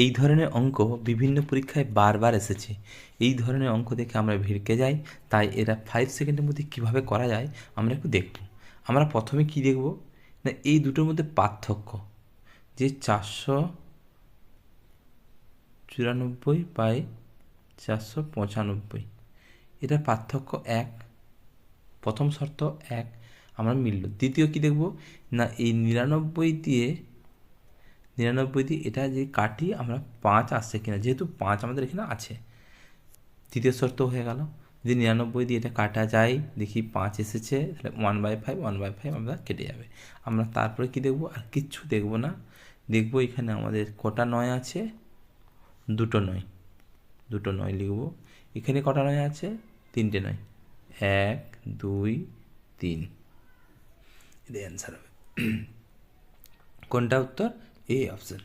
এই ধরনের অঙ্ক বিভিন্ন পরীক্ষায় বারবার এসেছে। এই ধরনের অঙ্ক দেখে আমরা ভিড়কে যাই, তাই এরা 5 সেকেন্ডের মধ্যে কীভাবে করা যায় আমরা একটু দেখব। আমরা প্রথমে কি দেখব না, এই দুটোর মধ্যে পার্থক্য, যে 494/495, এটার পার্থক্য 1, প্রথম শর্ত 1, আমরা মিলল। দ্বিতীয় কি দেখব না, এই 99 দিয়ে এটা যে কাটি আমরা 5 আসছে কিনা, যেহেতু 5 আমাদের এখানে আছে, তৃতীয় শর্ত হয়ে গেল। যদি 99 দিয়ে এটা কাটা যায়, দেখি 5 এসেছে, তাহলে 1/5 আমরা কেটে যাবে। আমরা তারপরে কি দেখব, আর কিচ্ছু দেখব না, দেখব এখানে আমাদের কটা 9 আছে, দুটো 9 লিখব। এখানে কটা 9 আছে, 3টে 9, 1 2 3, এটাই অ্যান্সার হবে। কোনটা উত্তর? A option.